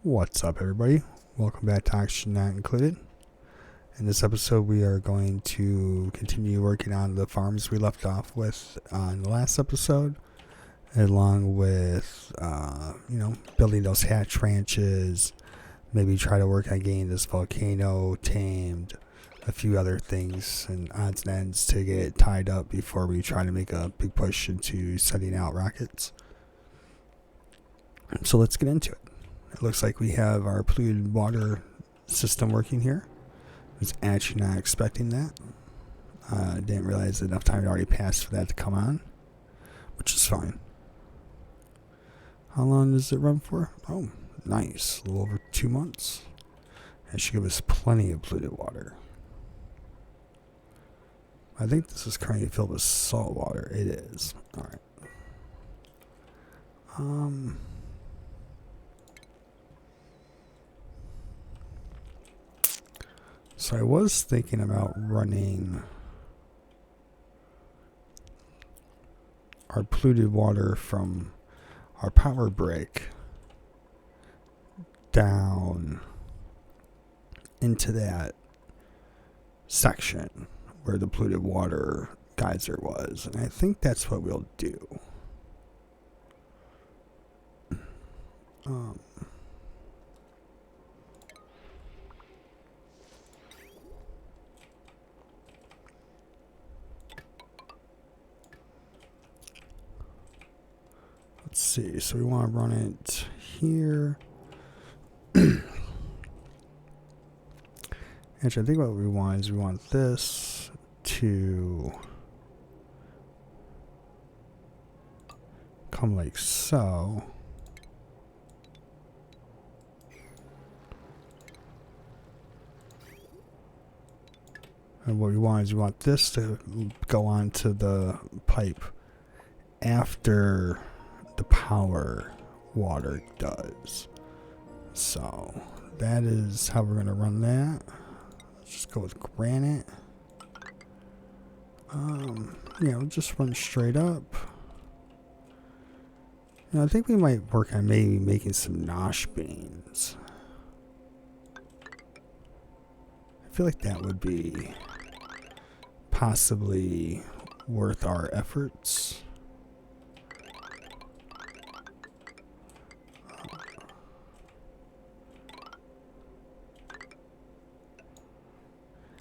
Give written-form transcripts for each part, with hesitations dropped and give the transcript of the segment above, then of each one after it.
What's up, everybody? Welcome back to Action Not Included. In this episode, we are going to continue working on the farms we left off with on the last episode, along with, building those hatch ranches, maybe try to work on getting this volcano tamed, a few other things and odds and ends to get tied up before we try to make a big push into sending out rockets. So let's get into it. It looks like we have our polluted water system working here. I was actually not expecting that. Didn't realize enough time had already passed for that to come on, which is fine. How long does it run for? Oh, nice. A little over 2 months. That should give us plenty of polluted water. I think this is currently filled with salt water. It is. Alright. So I was thinking about running our polluted water from our power brick down into that section where the polluted water geyser was. And I think that's what we'll do. Let's see, so we want to run it here. Actually, I think what we want is we want this to come like so. And what we want is we want this to go onto the pipe after the power water does. So that is how we're going to run that. Let's just go with granite. Just run straight up. I think we might work on maybe making some nosh beans. I feel like that would be possibly worth our efforts.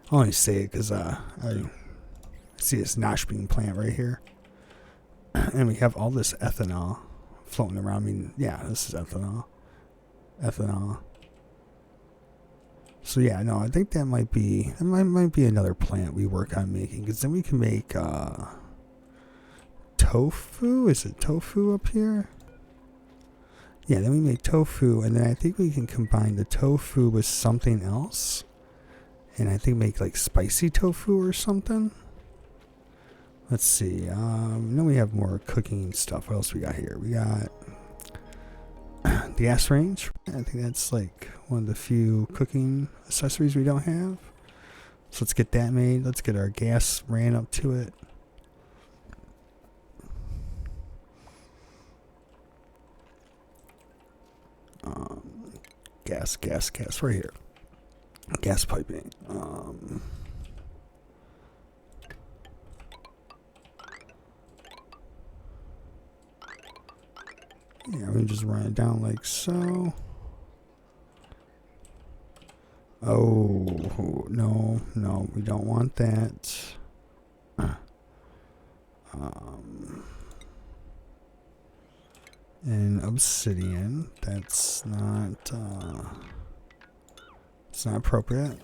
I only say it because I see this nosh bean plant right here. And we have all this ethanol floating around. I mean, yeah, this is ethanol. So yeah, no, I think that might be another plant we work on making, because then we can make tofu. Is it tofu up here? Yeah, then we make tofu, and then I think we can combine the tofu with something else, and I think make like spicy tofu or something. Let's see. Then we have more cooking stuff. What else we got here? We got the gas range. I think that's like one of the few cooking accessories we don't have. So let's get that made. Let's get our gas ran up to it. Gas right here. Gas piping. Yeah, we just run it down like so. Oh, no, we don't want that. And obsidian, that's not, it's not appropriate.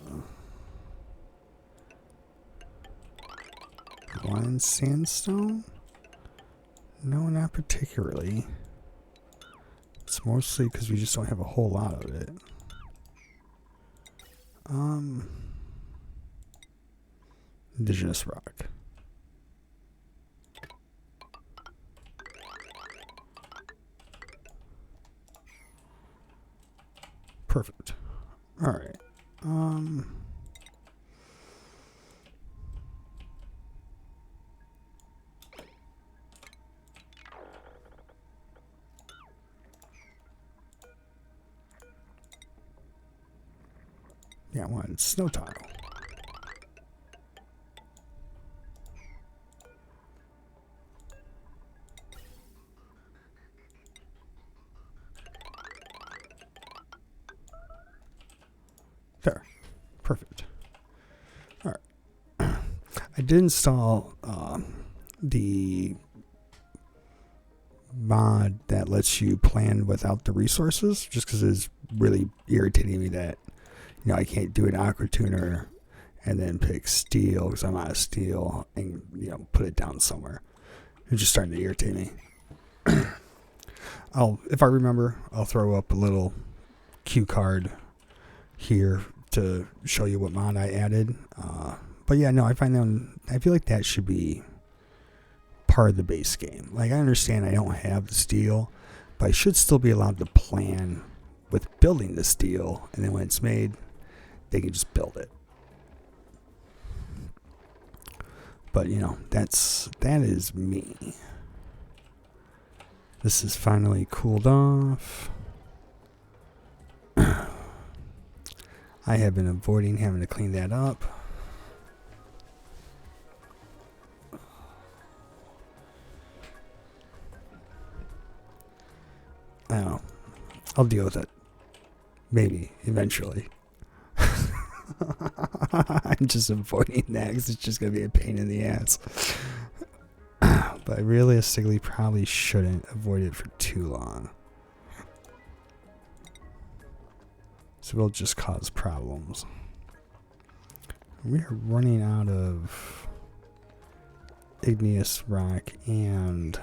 Blind sandstone? No, not particularly. It's mostly because we just don't have a whole lot of it. Indigenous rock. Perfect. All right. Yeah, I wanted snow tile. There. Perfect. Alright. I did install the mod that lets you plan without the resources, just because it's really irritating me that, you know, I can't do an aqua tuner and then pick steel because I'm out of steel and, you know, put it down somewhere. It's just starting to irritate me. If I remember, I'll throw up a little cue card here to show you what mod I added. But yeah, no, I feel like that should be part of the base game. Like, I understand I don't have the steel, but I should still be allowed to plan with building the steel, and then when it's made, they can just build it. But you know, that is me. This is finally cooled off. I have been avoiding having to clean that up. I don't know. I'll deal with it. Maybe, eventually. I'm just avoiding that because it's just going to be a pain in the ass. But I realistically probably shouldn't avoid it for too long. So it'll just cause problems. We're running out of igneous rock and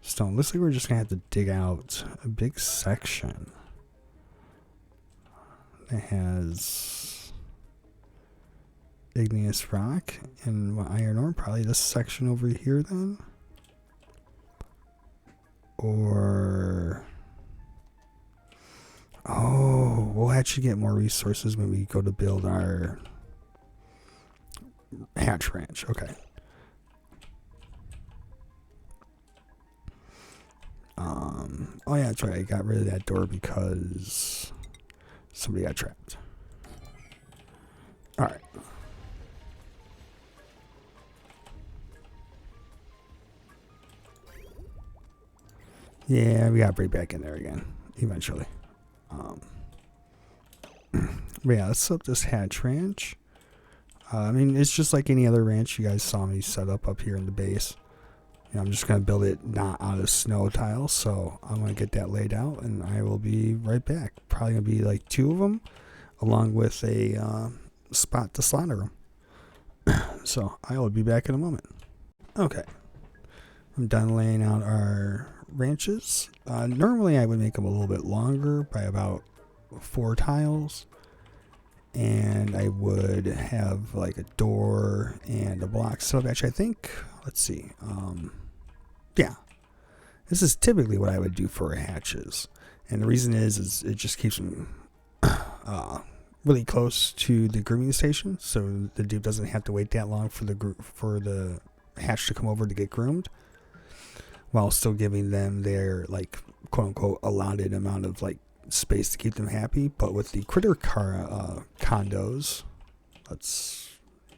stone. Looks like we're just going to have to dig out a big section that has igneous rock and iron ore. Probably this section over here then. Or... oh, we'll actually get more resources when we go to build our hatch ranch. Okay. Oh yeah, that's right. I got rid of that door because somebody got trapped. All right. Yeah, we got to break back in there again eventually. But yeah, let's set up this hatch ranch. I mean, it's just like any other ranch you guys saw me set up here in the base. You know, I'm just going to build it not out of snow tiles, so I'm going to get that laid out, and I will be right back. Probably going to be like 2 of them, along with a spot to slaughter them. So I will be back in a moment. Okay, I'm done laying out our ranches. Normally I would make them a little bit longer by about 4 tiles. And I would have like a door and a block set up. Actually, I think, let's see. Yeah, this is typically what I would do for hatches. And the reason is it just keeps them really close to the grooming station. So the dude doesn't have to wait that long for the hatch to come over to get groomed, while still giving them their, like, quote unquote allotted amount of like space to keep them happy. But with the critter condos,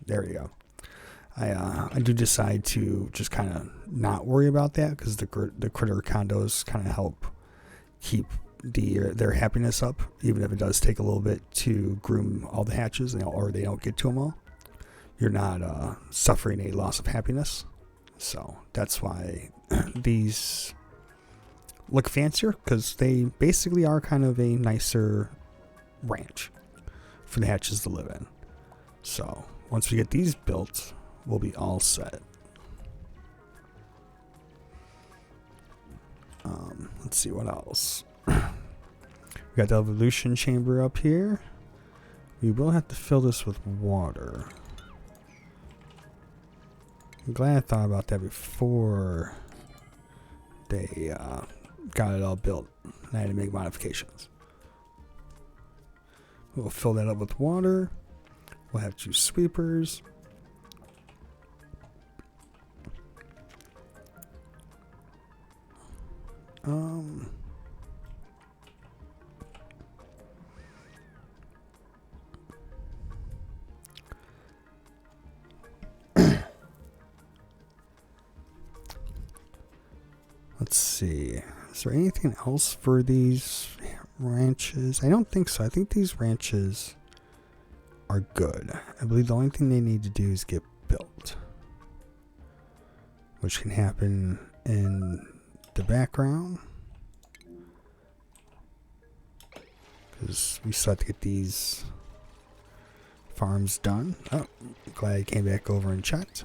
there you go. I do decide to just kind of not worry about that, because the critter condos kind of help keep their happiness up, even if it does take a little bit to groom all the hatches, or they don't get to them all. You're not suffering a loss of happiness. So that's why these look fancier, because they basically are kind of a nicer ranch for the hatches to live in. So once we get these built, we'll be all set. Let's see what else. We got the evolution chamber up here. We will have to fill this with water. I'm glad I thought about that before they got it all built. I had to make modifications. We'll fill that up with water. We'll have 2 sweepers. see. Is there anything else for these ranches? I don't think so. I think these ranches are good. I believe the only thing they need to do is get built, which can happen in the background, because we still have to get these farms done. Oh, glad I came back over and checked,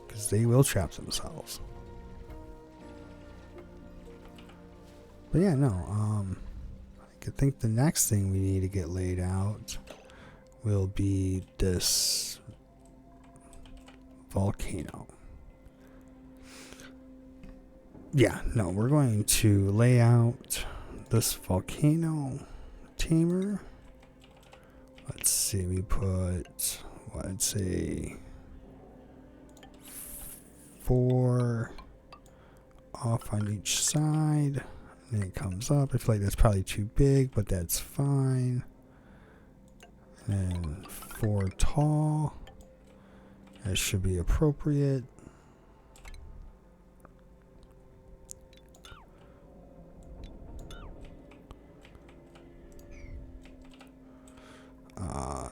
because they will trap themselves. But yeah, no, I think the next thing we need to get laid out will be this volcano. Yeah, no, we're going to lay out this volcano tamer. Let's see, we put, what, I'd say 4 off on each side. And it comes up. I feel like that's probably too big, but that's fine. And 4 tall. That should be appropriate.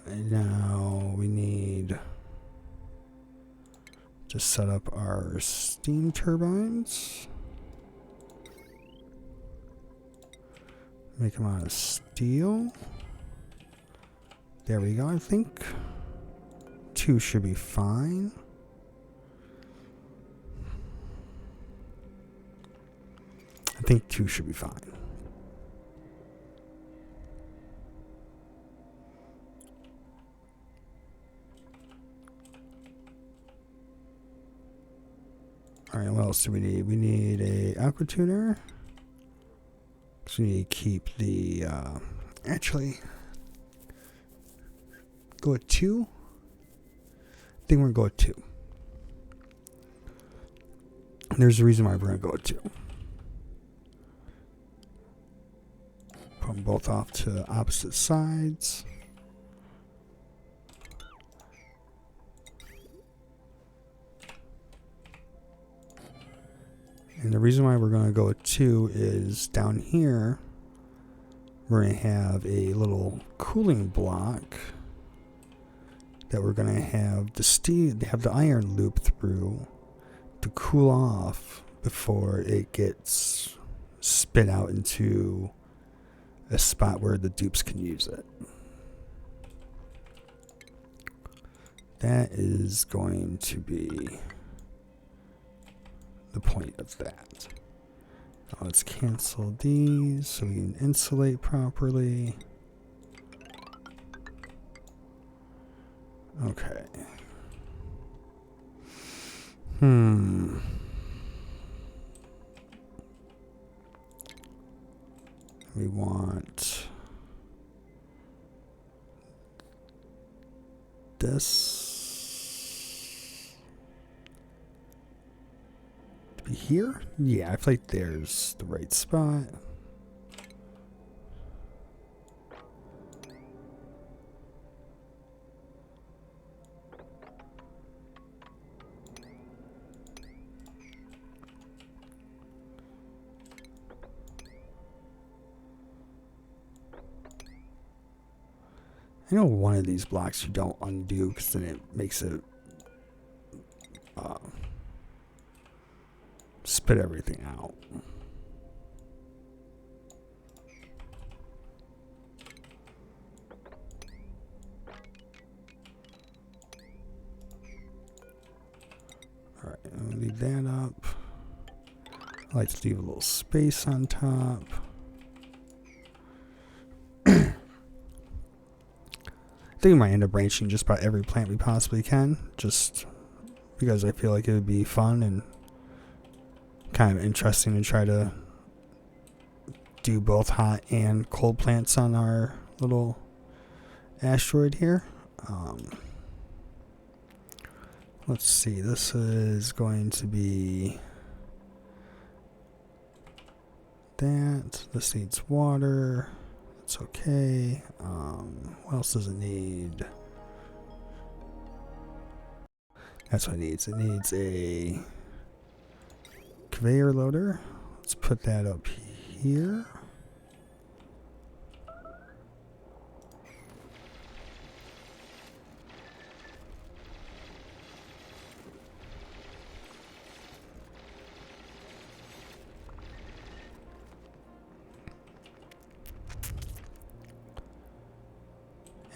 And now we need to set up our steam turbines. Make them out of steel. There we go. I think 2 should be fine. I think 2 should be fine. Alright, what else do we need? We need a aqua tuner. So we need to keep the, actually, go with 2. I think we're going to go with 2. And there's a reason why we're going to go with 2. Put them both off to opposite sides. And the reason why we're going to go with 2 is down here, we're going to have a little cooling block that we're going to have the steel, have the iron loop through to cool off before it gets spit out into a spot where the dupes can use it. That is going to be the point of that. Now let's cancel these so we can insulate properly. Okay. We want this to be here. Yeah, I feel like there's the right spot. I know one of these blocks you don't undo because then it makes it spit everything out. Alright, I'll leave that up. I like to leave a little space on top. I think we might end up branching just about every plant we possibly can, just because I feel like it would be fun and kind of interesting to try to do both hot and cold plants on our little asteroid here. Let's see, this is going to be that. This needs water. It's okay. What else does it need? That's what it needs. It needs a conveyor loader. Let's put that up here.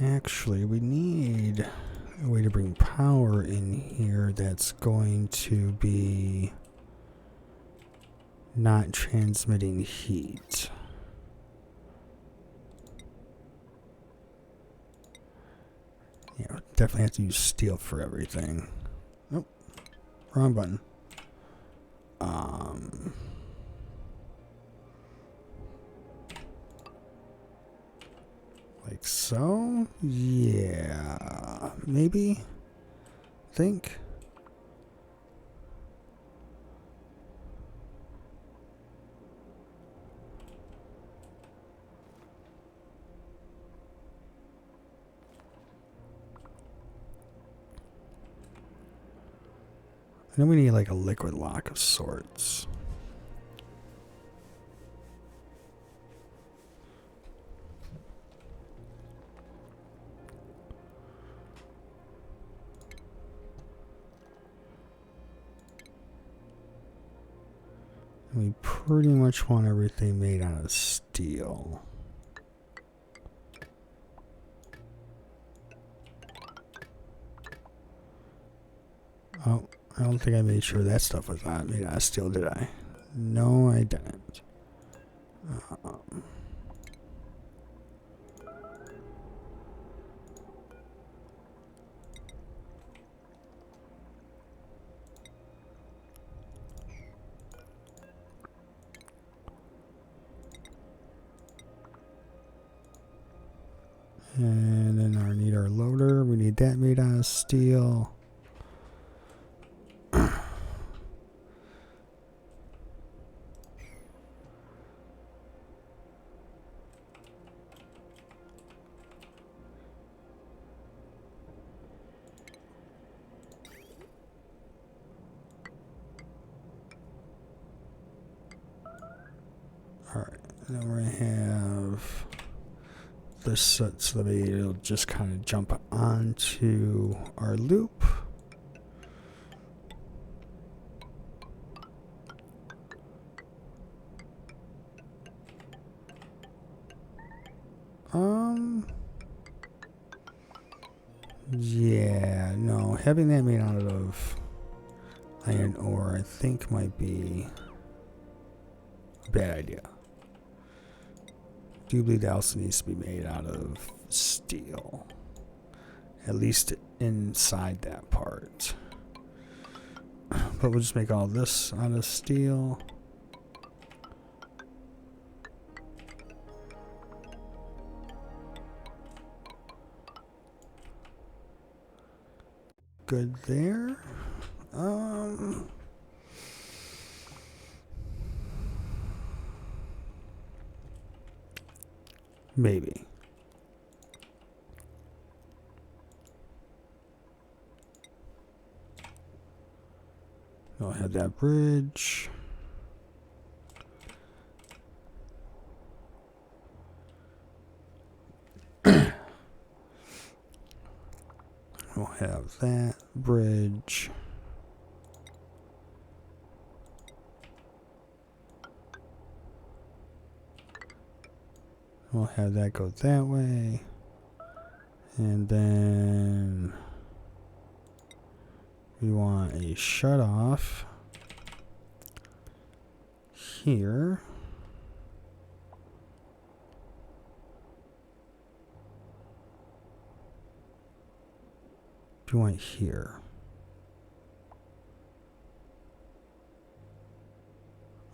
Actually, we need a way to bring power in here that's going to be not transmitting heat. Yeah, definitely have to use steel for everything. Nope, wrong button. Like so? Yeah, maybe? Think? And then we need like a liquid lock of sorts. We pretty much want everything made out of steel. Oh, I don't think I made sure that stuff was not made out of steel, did I? No, I didn't. And then I need our loader. We need that made out of steel. Alright, then we're going to have this set so that it'll just kind of jump onto our loop. Yeah, no, having that made out of iron ore I think might be a bad idea. I do believe that also needs to be made out of steel. At least inside that part. But we'll just make all this out of steel. Good there. Maybe. I'll have that bridge. We'll have that bridge. We'll have that go that way. And then we want a shut off here. Do you want here?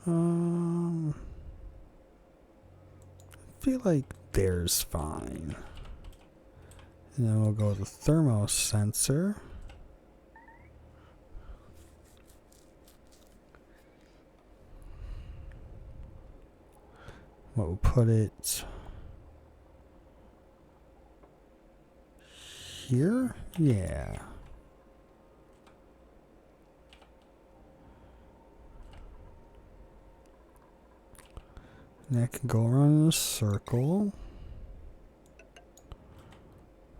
I feel like there's fine. And then we'll go with the thermo sensor. We'll put it here? Yeah. And that can go around in a circle.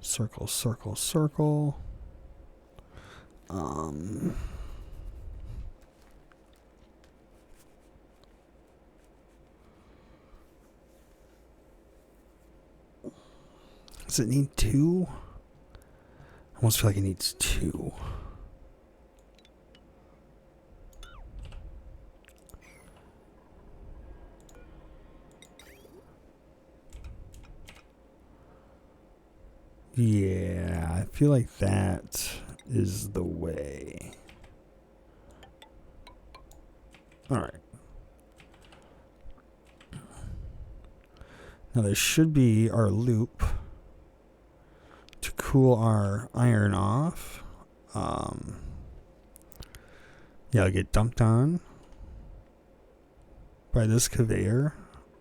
Circle, circle, circle. Does it need 2? I almost feel like it needs 2. Yeah, I feel like that is the way. Alright. Now there should be our loop to cool our iron off. Yeah, it'll get dumped on by this conveyor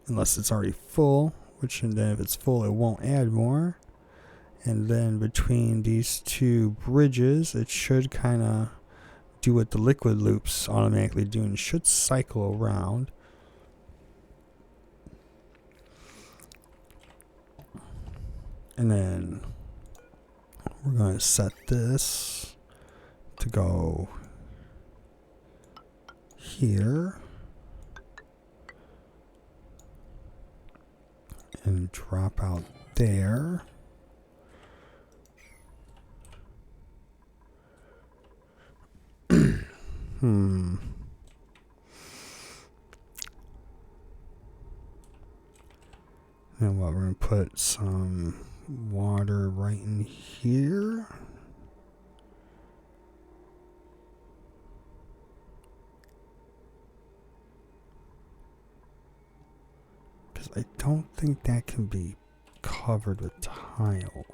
unless it's already full, which and then if it's full it won't add more. And then between these two bridges it should kind of do what the liquid loops automatically do and should cycle around. And then we're going to set this to go here and drop out there. And what, we're going to put some water right in here. Because I don't think that can be covered with tile.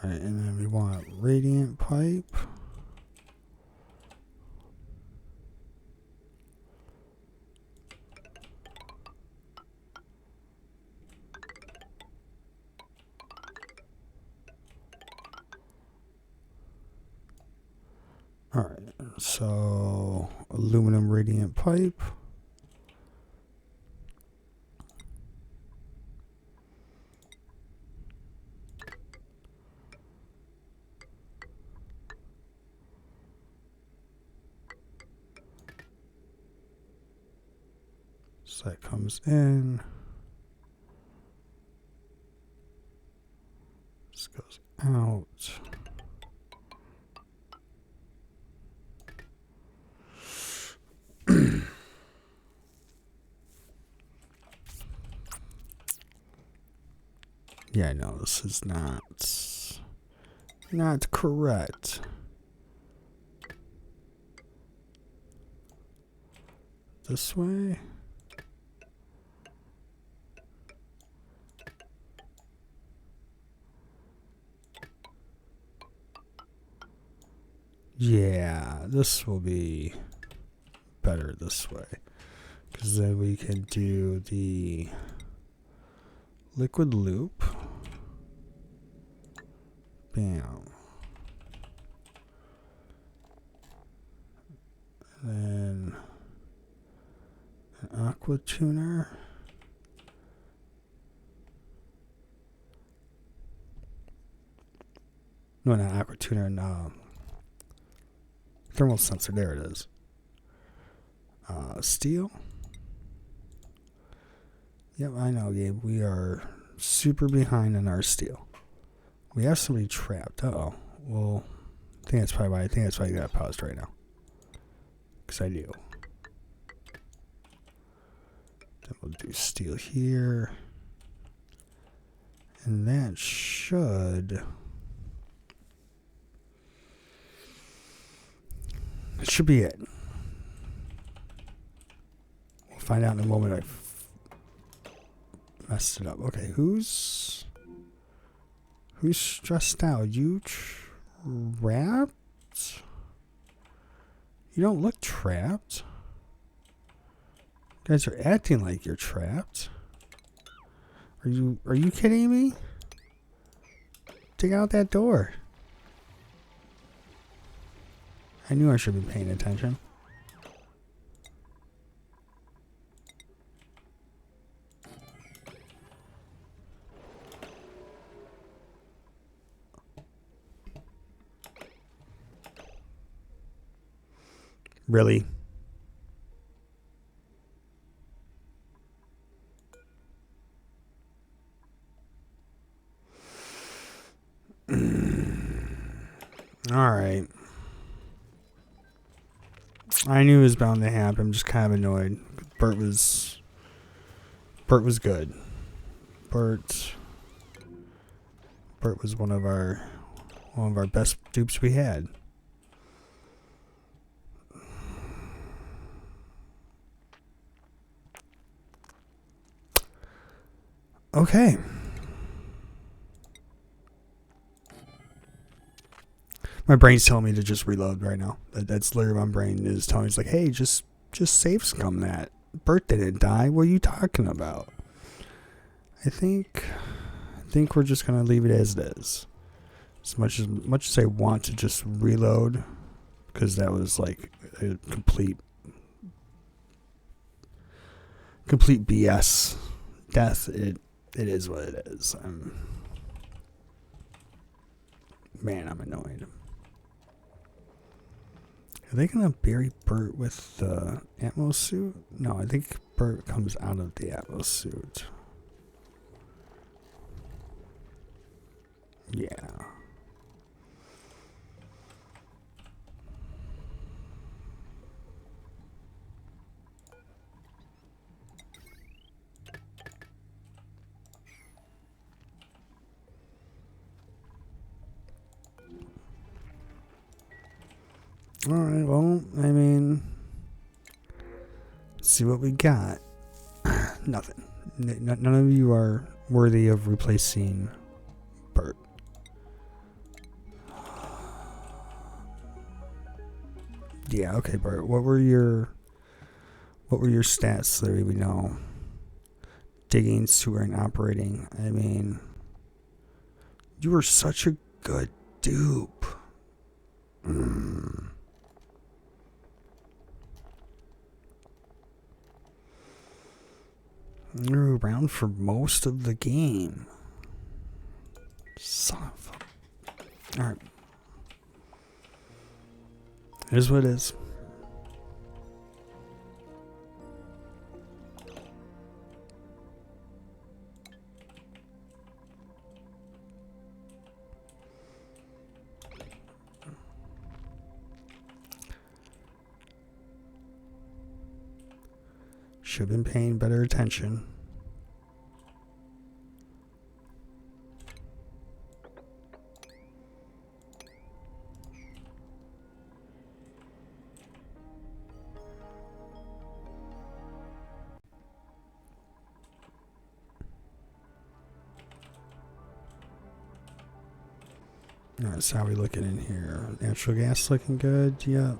Alright, and then we want radiant pipe. Alright, so aluminum radiant pipe. So that comes in. This goes out. Yeah, no, this is not correct. This way. Yeah, this will be better this way. Because then we can do the liquid loop. Bam. And then an aqua tuner. No, not aqua tuner, no. Thermal sensor, there it is. Steel. Yep, I know, Gabe. We are super behind on our steel. We have somebody trapped. Uh-oh. Well, I think that's probably why I got it paused right now. Because I do. Then we'll do steel here. And that should... It should be it. We'll find out in a moment. I messed it up. Okay, who's stressed out? You trapped? You don't look trapped. You guys are acting like you're trapped. Are you kidding me? dig out that door. I knew I should be paying attention. Really? All right. I knew it was bound to happen. I'm just kind of annoyed. Bert was good. Bert was one of our best dupes we had. Okay. My brain's telling me to just reload right now. That's literally what my brain is telling me. It's like, hey, just save scum that. Bert didn't die. What are you talking about? I think we're just gonna leave it as it is. As much as I want to just reload, because that was like a complete BS death. It is what it is. Man, I'm annoyed. Are they gonna bury Bert with the Atmos suit? No, I think Bert comes out of the Atmos suit. Yeah. Alright, well, I mean, let's see what we got. Nothing. None of you are worthy of replacing Bert. Yeah, okay, Bert. What were your stats so that we know? Digging, sewer, and operating. I mean, you were such a good dupe. You're around for most of the game. Son of a... Alright. Here's what it is. Should have been paying better attention. Alright, so how are we looking in here? Natural gas looking good? Yep.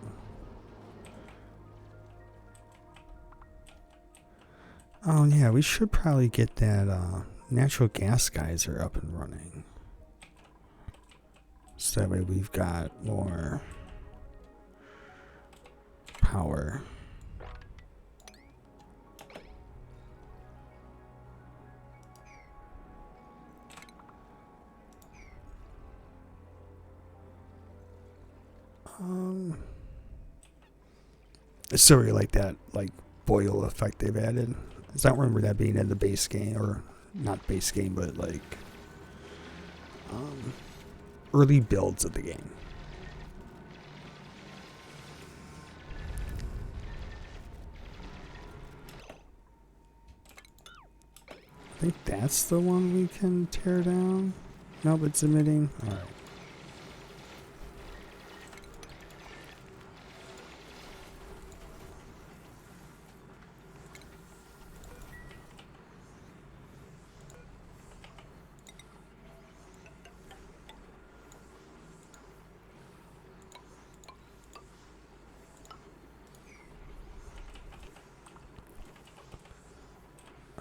Oh yeah, we should probably get that natural gas geyser up and running. So that way we've got more power. I still really like that boil effect they've added. I don't remember that being in the base game, or not base game, but early builds of the game. I think that's the one we can tear down. Nope, it's emitting. All right.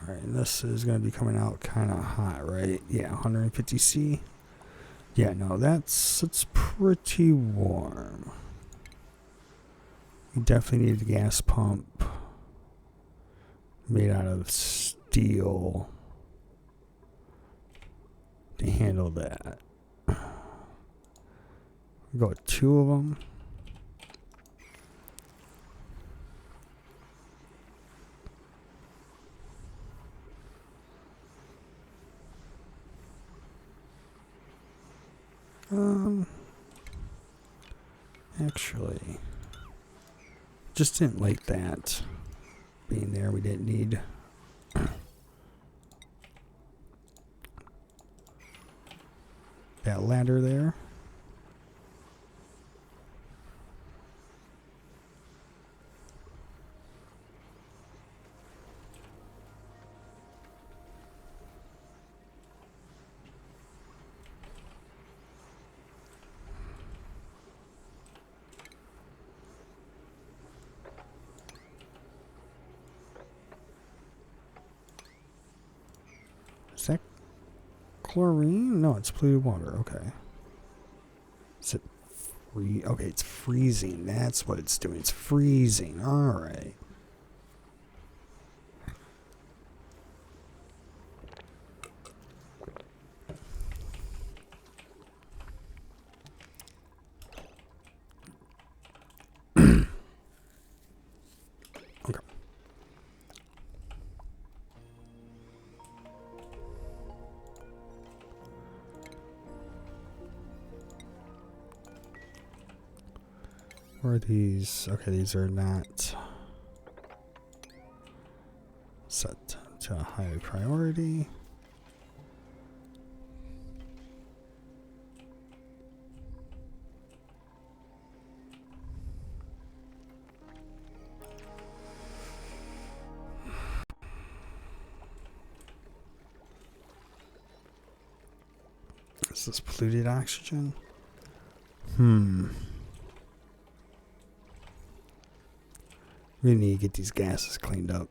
Alright, and this is going to be coming out kind of hot, right? Yeah, 150C. Yeah, no, it's pretty warm. We definitely need a gas pump made out of steel to handle that. Go with 2 of them. Actually, just didn't like that being there. We didn't need that ladder there. Is that chlorine? No, it's polluted water. Okay. Is it okay, it's freezing. That's what it's doing. It's freezing. All right. Okay. Where are these? Okay, these are not set to a higher priority. Is this polluted oxygen? We need to get these gases cleaned up.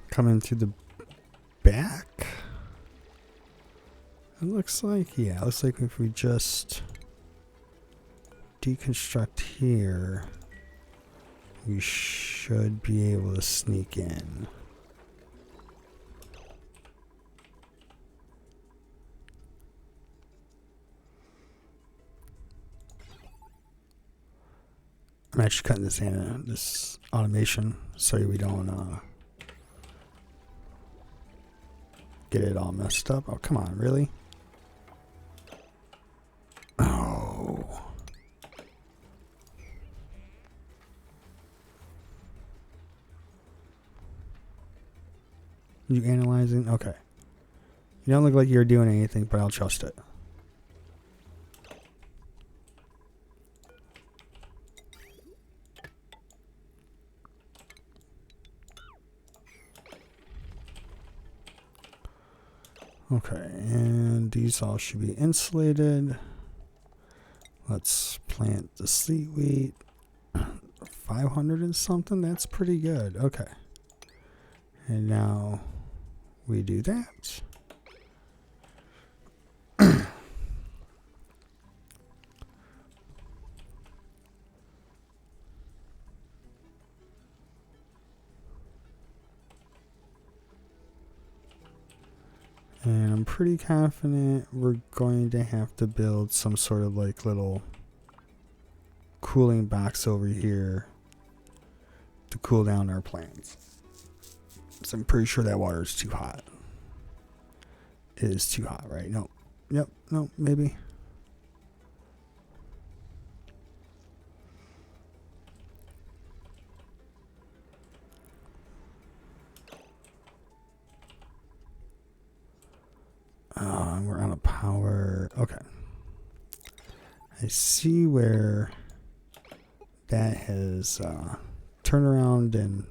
Coming through the back? It looks like, yeah, it looks like if we just deconstruct here, we should be able to sneak in. I'm actually cutting this automation so we don't get it all messed up. Oh, come on, really? Oh. You analyzing? Okay. You don't look like you're doing anything, but I'll trust it. Okay, and these all should be insulated. Let's plant the sleet wheat. 500 and something? That's pretty good. Okay. And now we do that. And I'm pretty confident we're going to have to build some sort of like little cooling box over here to cool down our plants. So I'm pretty sure that water is too hot. It is too hot, right? No. Yep. No, maybe. we're on a power. Okay. I see where that has turned around and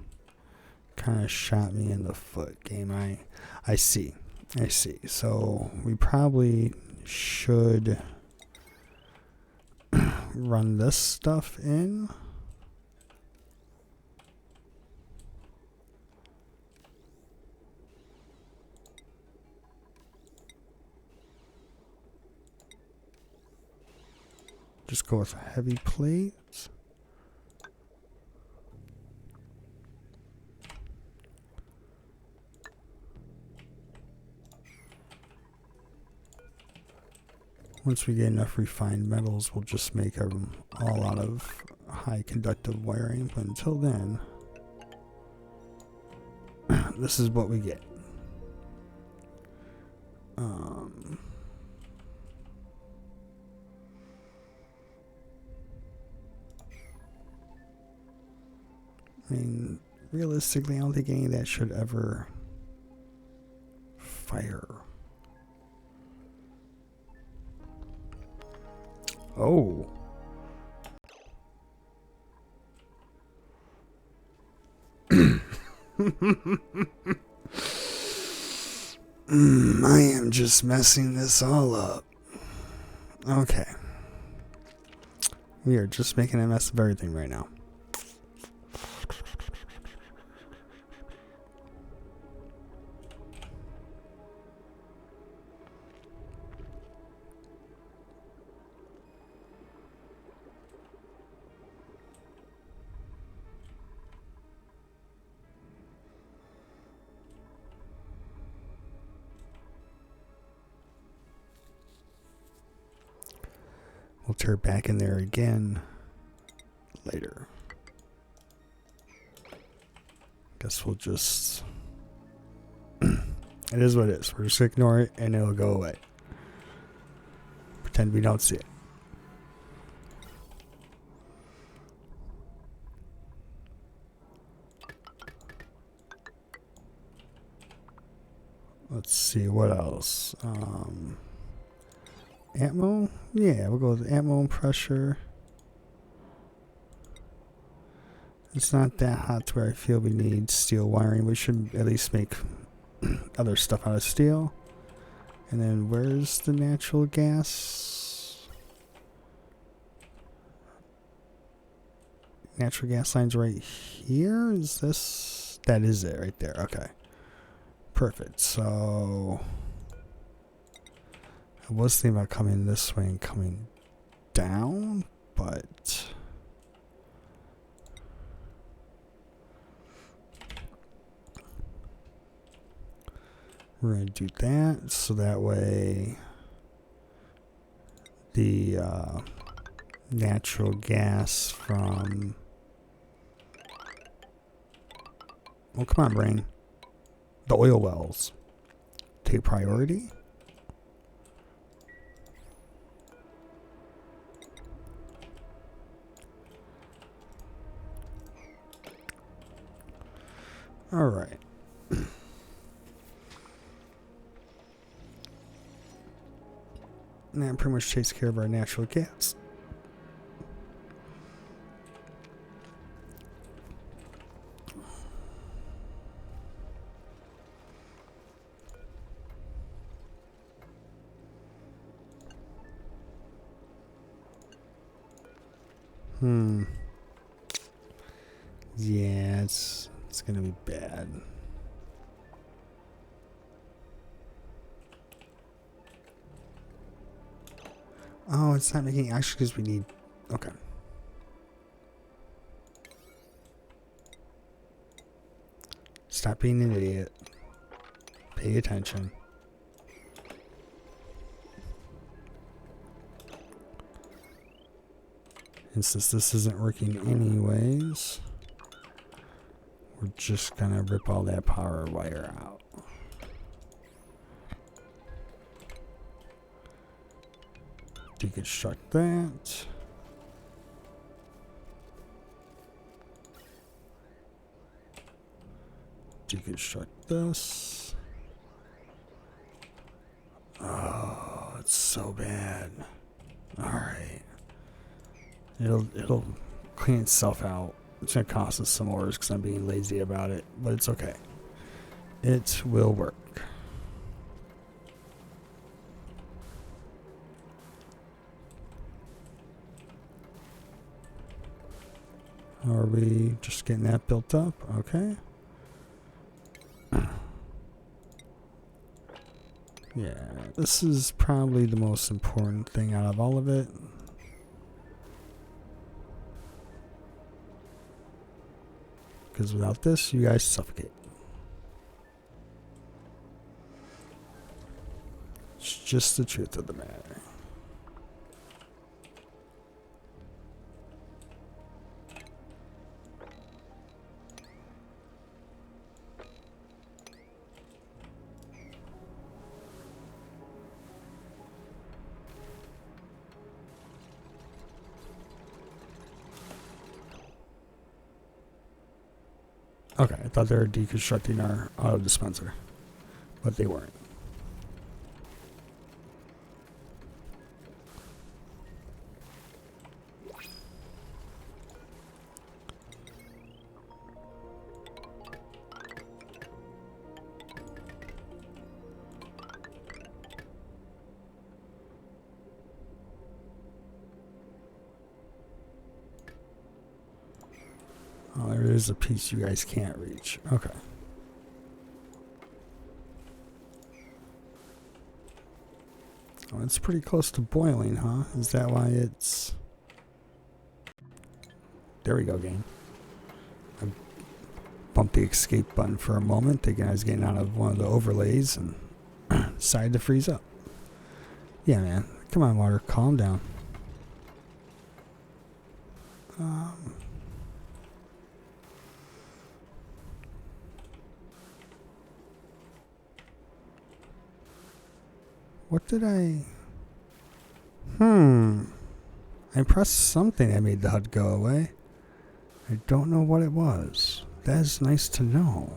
kind of shot me in the foot. Game, I see. I see. So we probably should run this stuff in. Just go with heavy plates. Once we get enough refined metals, we'll just make them all out of high conductive wiring. But until then, this is what we get. I mean, realistically, I don't think any of that should ever fire. Oh. I am just messing this all up. Okay. We are just making a mess of everything right now. We'll tear back in there again later. Guess we'll just... it is what it is. We're just gonna ignore it and it'll go away. Pretend we don't see it. Let's see, what else? Atmo? Yeah, we'll go with atmo and pressure. It's not that hot to where I feel we need steel wiring. We should at least make other stuff out of steel. And then where's the natural gas? Natural gas line's right here? Is this? That is it right there. Okay. Perfect. So... I was thinking about coming this way and coming down, but we're going to do that so that way the natural gas from... Oh, come on, brain. The oil wells take priority. All right. And that pretty much takes care of our natural gas. Yeah, it's gonna be bad. Oh, it's not making actually because we need... Okay. Stop being an idiot. Pay attention. And since this isn't working anyways, we're just gonna rip all that power wire out. Deconstruct that. Deconstruct this. Oh. so bad. Alright. It'll clean itself out. It's gonna cost us some ores because I'm being lazy about it, but it's okay. It will work. Are we just getting that built up? Okay. Yeah, this is probably the most important thing out of all of it. Because without this, you guys suffocate. It's just the truth of the matter. Okay, I thought they were deconstructing our auto dispenser, but they weren't. Oh, there is a piece you guys can't reach. Okay. Oh, it's pretty close to boiling, huh? Is that why it's... There we go, game. I bumped the escape button for a moment, thinking I was getting out of one of the overlays, and decided to freeze up. Yeah, man. Come on, water. Calm down. What did I... I pressed something that made the HUD go away. I don't know what it was. That is nice to know.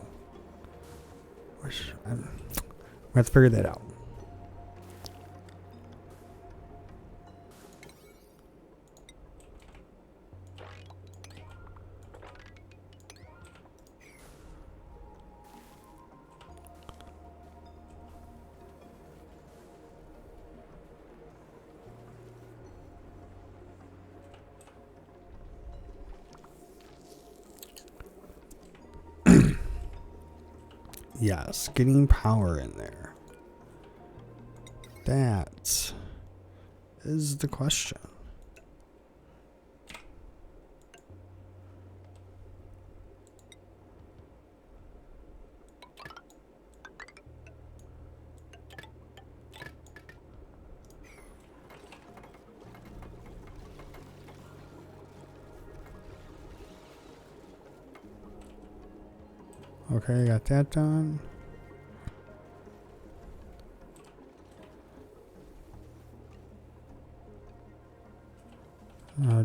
I'm going to have to figure that out. Yes, getting power in there. That is the question. Okay, got that done.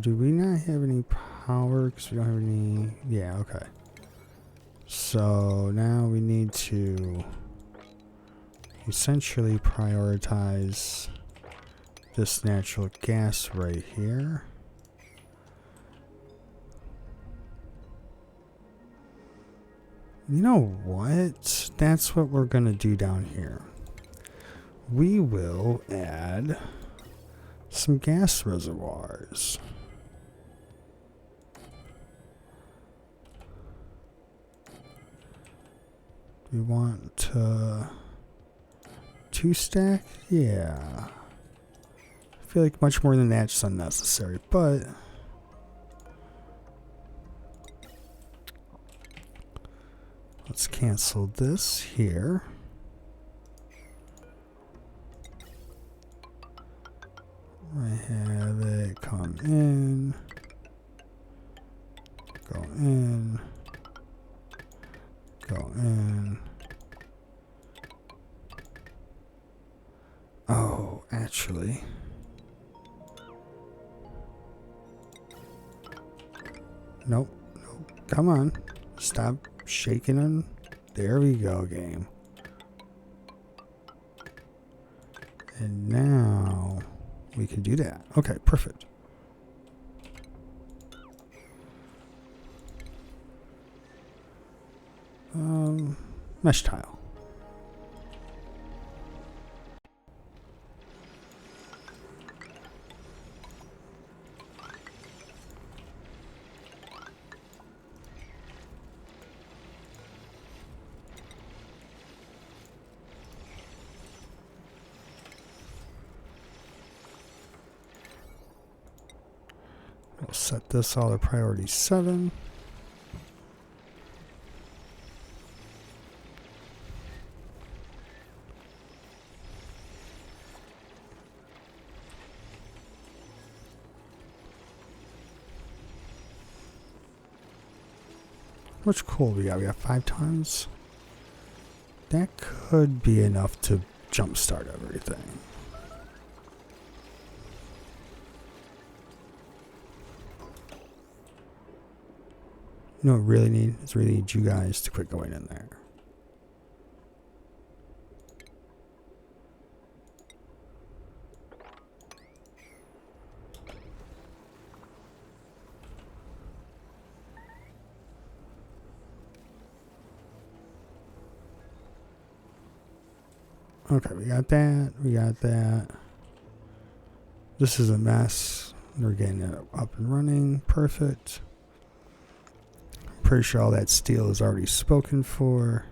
Do we not have any power? Because we don't have any... Yeah, okay. So now we need to essentially prioritize this natural gas right here. You know what? That's what we're going to do down here. We will add some gas reservoirs. We want 2 stack? Yeah. I feel like much more than that's unnecessary, but... Let's cancel this here. I have it come in, go in, go in. Oh, actually. Nope, nope. Come on. Stop shaking them. There we go, game. And now we can do that. Okay, perfect. Mesh tile. We'll set this all to priority 7. How much coal we got? We got 5 tons. That could be enough to jumpstart everything. You know what we really need? Is really need you guys to quit going in there. Okay, we got that. We got that. This is a mess. We're getting it up and running. Perfect. Pretty sure all that steel is already spoken for.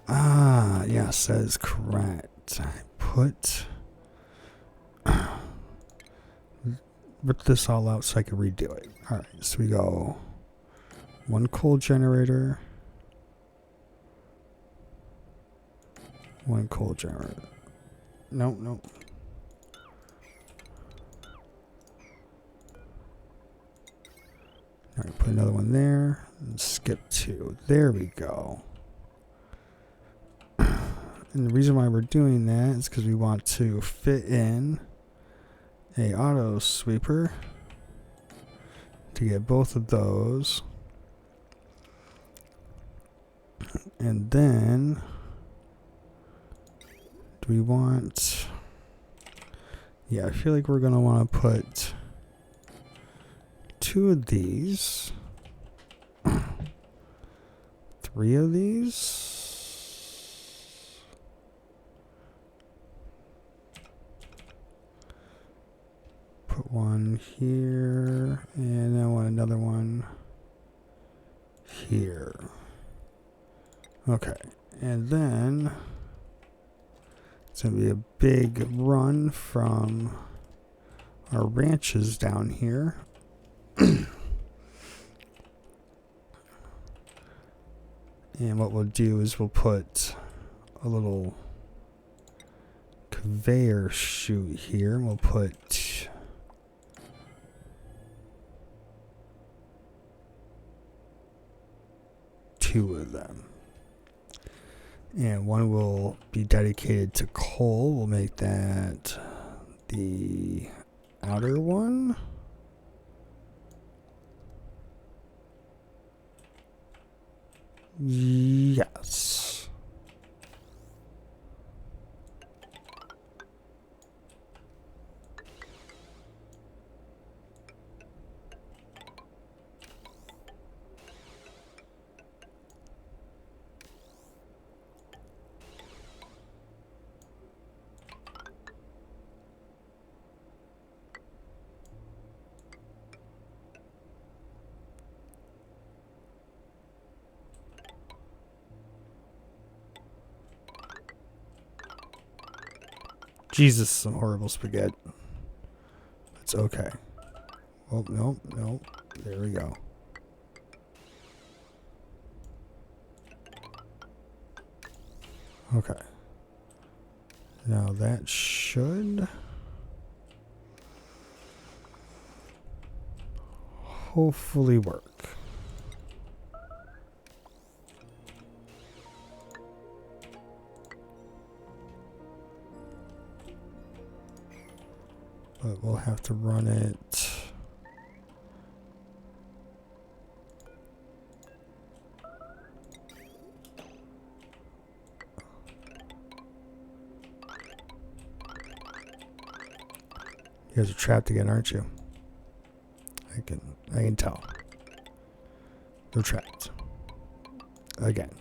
Ah, yes, that is correct. I put... rip this all out so I can redo it. Alright, so we go 1 coal generator. 1 coal generator. Nope, nope. Alright, put another one there. And skip 2. There we go. And the reason why we're doing that is because we want to fit in a auto sweeper to get both of those. And then do we want... Yeah, I feel like we're going to want to put 2 of these. 3 of these. Put 1 here, and I want another one here. Okay, and then it's going to be a big run from our ranches down here. And what we'll do is we'll put a little conveyor chute here. We'll put 2 of them. And 1 will be dedicated to coal. We'll make that the outer one. Yes. Jesus, some horrible spaghetti. It's okay. Oh, nope, nope. There we go. Okay. Now that should hopefully work. But we'll have to run it. You guys are trapped again, aren't you? I can tell. They're trapped. Again.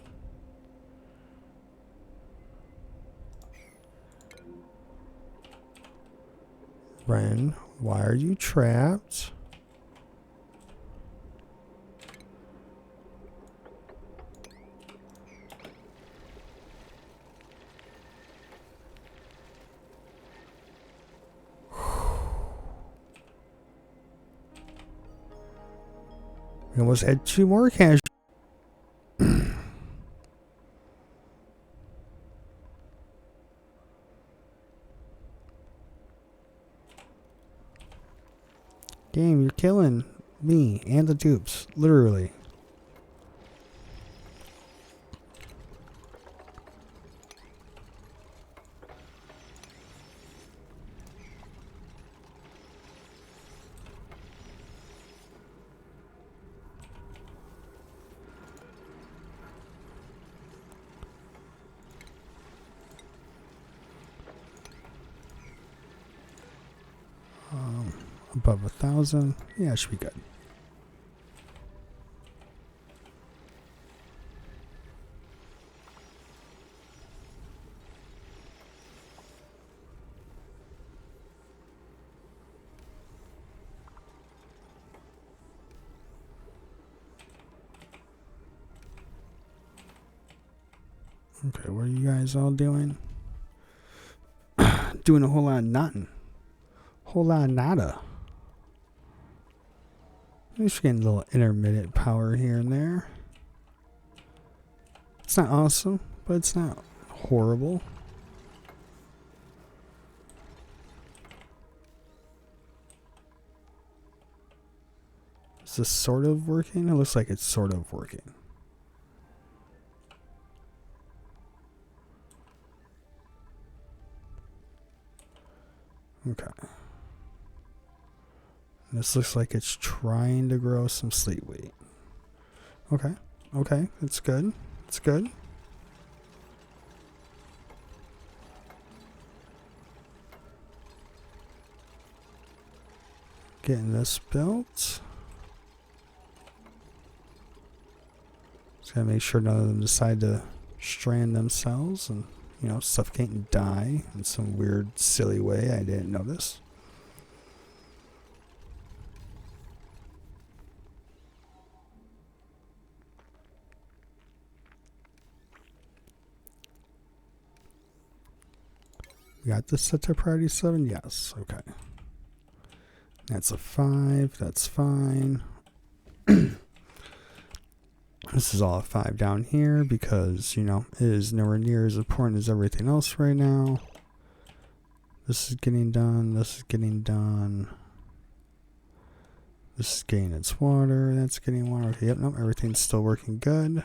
Ren, why are you trapped? We almost had 2 more casualties. Game, you're killing me and the dupes, literally. Above 1,000. Yeah, it should be good. Okay, what are you guys all doing? Doing a whole lot of nothing. Whole lot of nada. Just getting a little intermittent power here and there. It's not awesome, but it's not horrible. Is this sort of working? It looks like it's sort of working. Okay. This looks like it's trying to grow some sleep weight. Okay. Okay. It's good. It's good. Getting this built. Just gotta make sure none of them decide to strand themselves and, you know, suffocate and die in some weird, silly way I didn't notice. We got this set to priority 7? Yes. Okay. That's a 5. That's fine. This is all a 5 down here because, you know, it is nowhere near as important as everything else right now. This is getting done. This is getting done. This is getting its water. That's getting water. Okay, yep, nope, everything's still working good.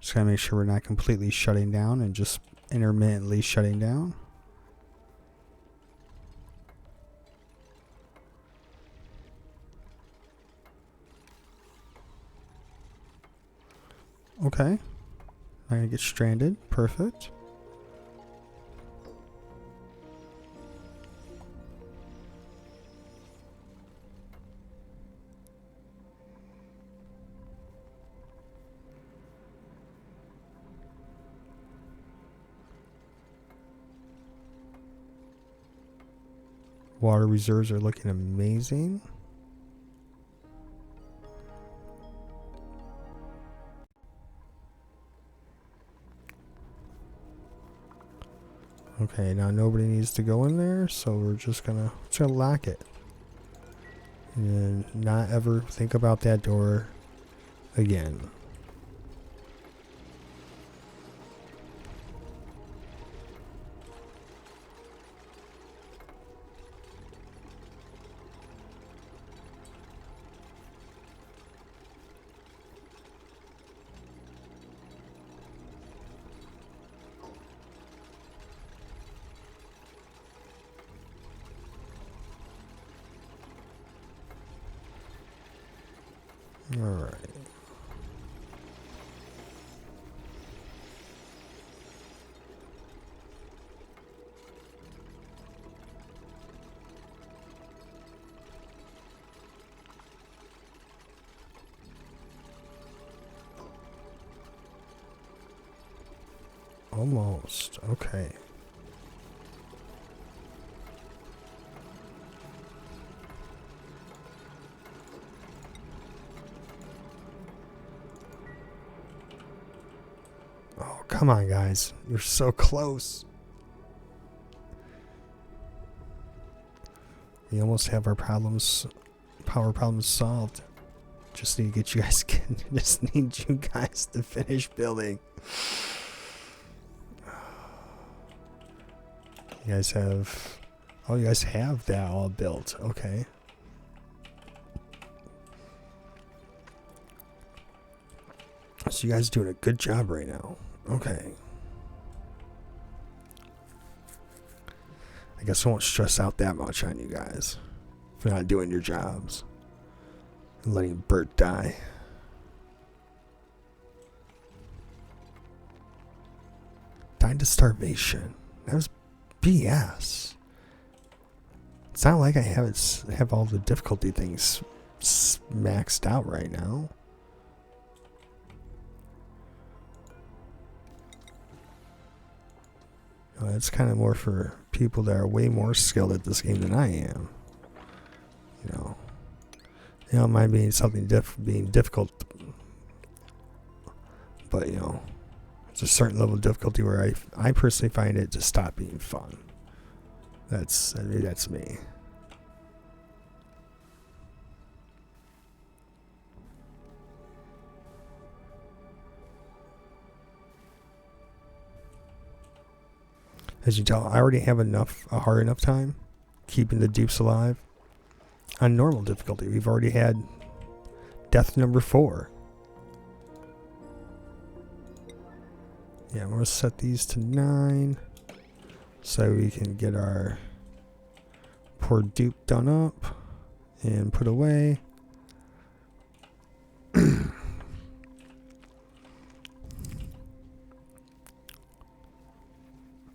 Just gotta make sure we're not completely shutting down and just intermittently shutting down. Okay. Not gonna get stranded. Perfect. Water reserves are looking amazing. Okay, now nobody needs to go in there, so we're just gonna lock it. And not ever think about that door again. Alright. Almost. Okay. Oh, come on, guys. You're so close. We almost have our power problems solved. Just need to get you guys. Just need you guys to finish building. You guys have. Oh, you guys have that all built. Okay. So you guys are doing a good job right now. Okay. I guess I won't stress out that much on you guys for not doing your jobs and letting Bert die. Died to starvation. That was BS. It's not like I have all the difficulty things maxed out right now. It's kind of more for people that are way more skilled at this game than I am. It might be something being difficult, but it's a certain level of difficulty where I personally find it to stop being fun. That's me. As you tell, I already have a hard enough time keeping the dupes alive on normal difficulty. We've already had death number 4. Yeah, I'm going to set these to 9 so we can get our poor dupe done up and put away.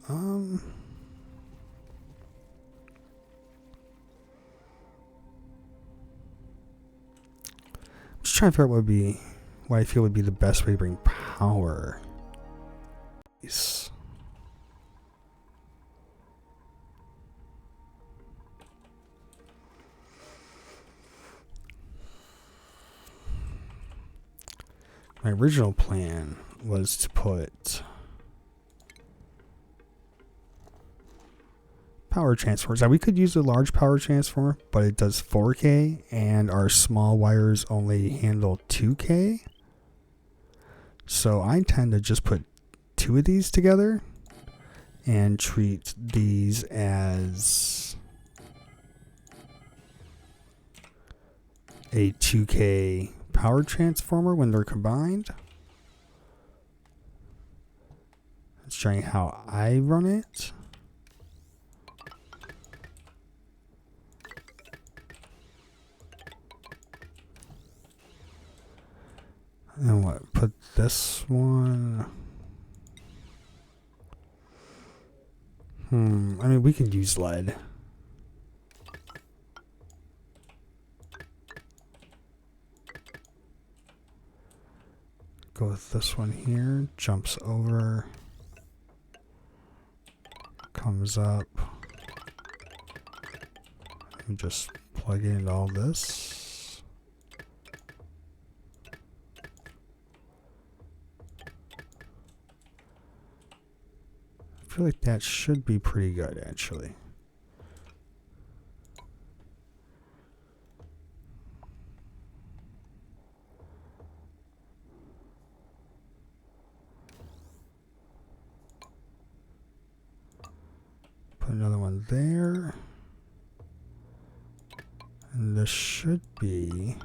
I'm just trying to figure out what I feel would be the best way to bring power. Yes. My original plan was to put power transformers. Now we could use a large power transformer, but it does 4K and our small wires only handle 2K. So I tend to just put 2 of these together and treat these as a 2K power transformer when they're combined. Let's show you how I run it. And what? Put this one. I mean, we can use lead. Go with this one here. Jumps over. Comes up. And just plug in all this. I feel like that should be pretty good, actually. Put another one there. And this should be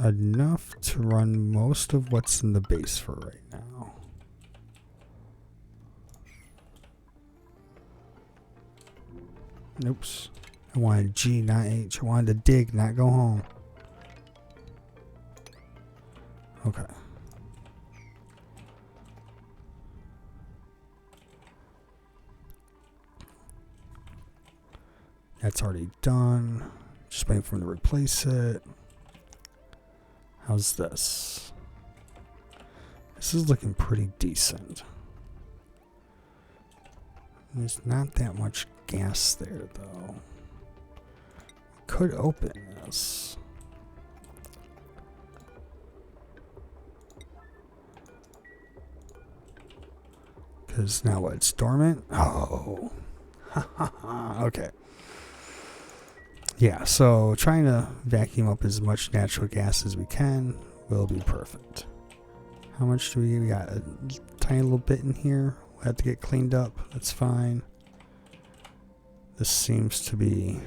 enough to run most of what's in the base for right now. Oops. I wanted G, not H. I wanted to dig, not go home. Okay. That's already done. Just waiting for them to replace it. How's this? This is looking pretty decent. There's not that much gas there, though. Could open this. Because now what? It's dormant? Oh. Okay. Yeah, so trying to vacuum up as much natural gas as we can will be perfect. How much do we got? A tiny little bit in here. We'll have to get cleaned up. That's fine. This seems to be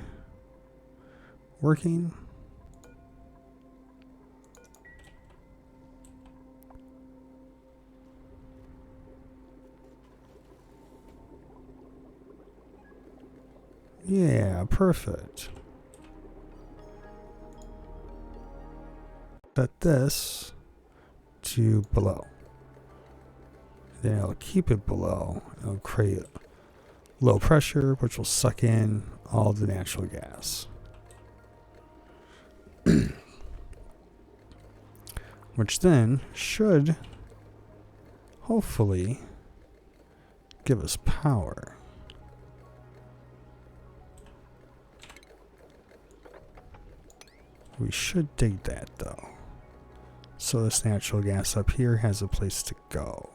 working. Yeah, perfect. Set this to below. Then I'll keep it below. It'll create low pressure, which will suck in all the natural gas. Which then should hopefully give us power. We should dig that though. So this natural gas up here has a place to go.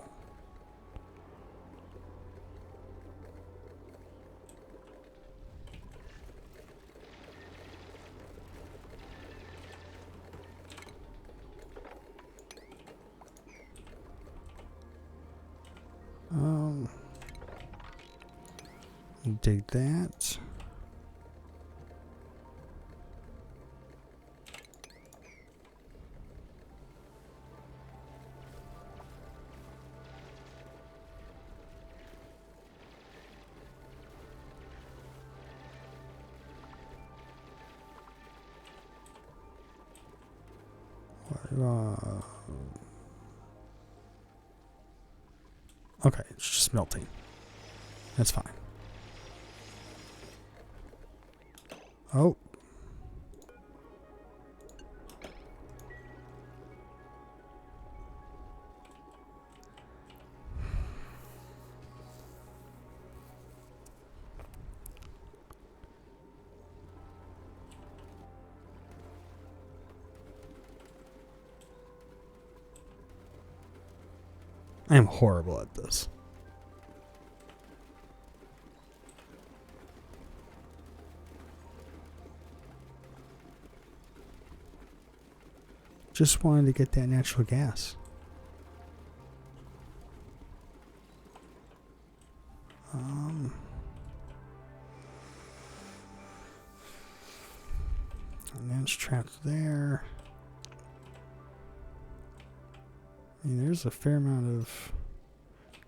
Dig that. Okay, it's just melting. That's fine. Oh. I am horrible at this. Just wanted to get that natural gas. And that's trapped there. I mean, there's a fair amount of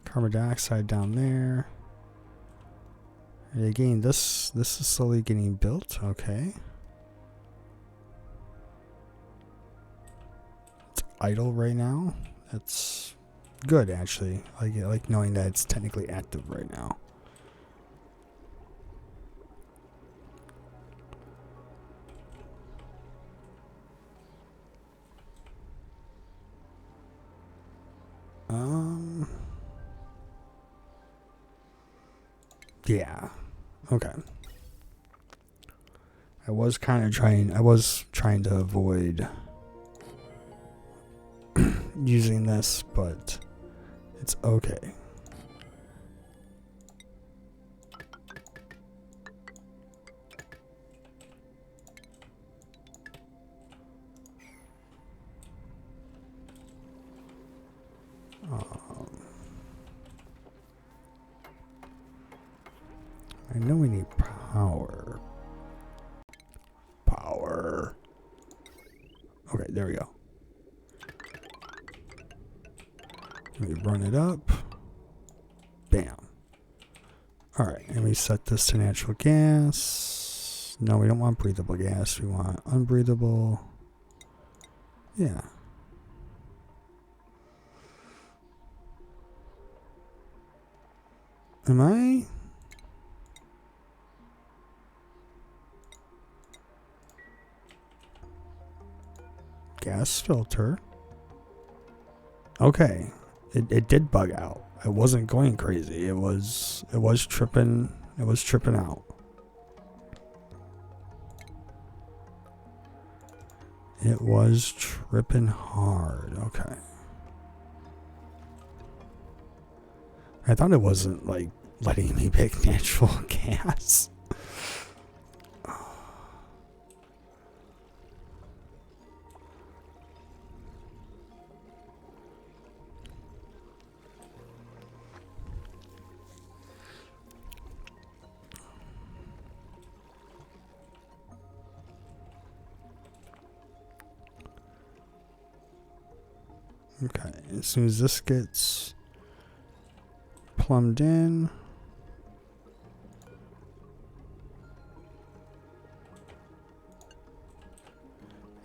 carbon dioxide down there. And again, this is slowly getting built. Okay. It's idle right now. That's good, actually. I like knowing that it's technically active right now. Yeah. Okay. I was trying to avoid using this, but it's okay. I know we need power. Power. Okay, there we go. We run it up. Bam. Alright, and we set this to natural gas. No, we don't want breathable gas. We want unbreathable. Yeah. Am I? Gas filter. Okay. It did bug out. It wasn't going crazy. It was tripping. It was tripping out. It was tripping hard. Okay. I thought it wasn't like letting me pick natural gas. Okay, as soon as this gets plumbed in,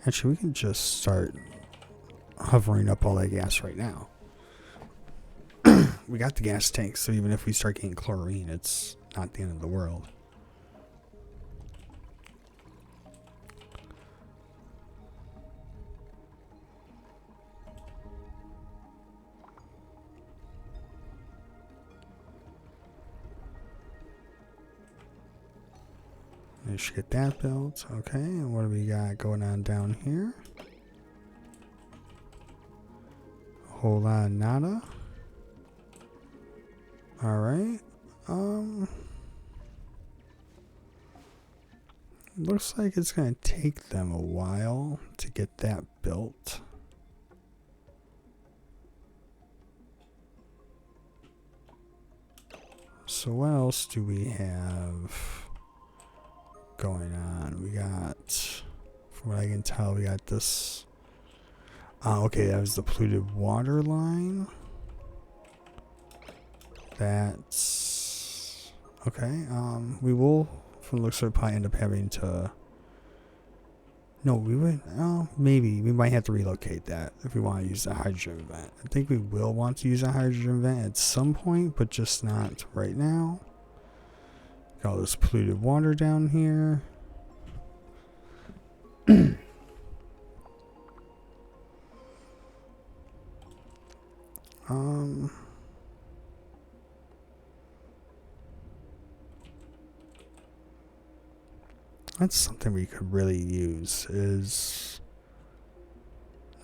actually we can just start hovering up all that gas right now. We got the gas tank, so even if we start getting chlorine, it's not the end of the world. I should get that built. Okay, and what do we got going on down here? A whole lot of nada. Alright. Looks like it's gonna take them a while to get that built. So what else do we have going on? We got, from what I can tell, we got this. Okay, that was the polluted water line. That's okay. We will, from the looks of it, probably end up having to. No, we would. Maybe we might have to relocate that if we want to use the hydrogen vent. I think we will want to use a hydrogen vent at some point, but just not right now. Got all this polluted water down here. That's something we could really use is,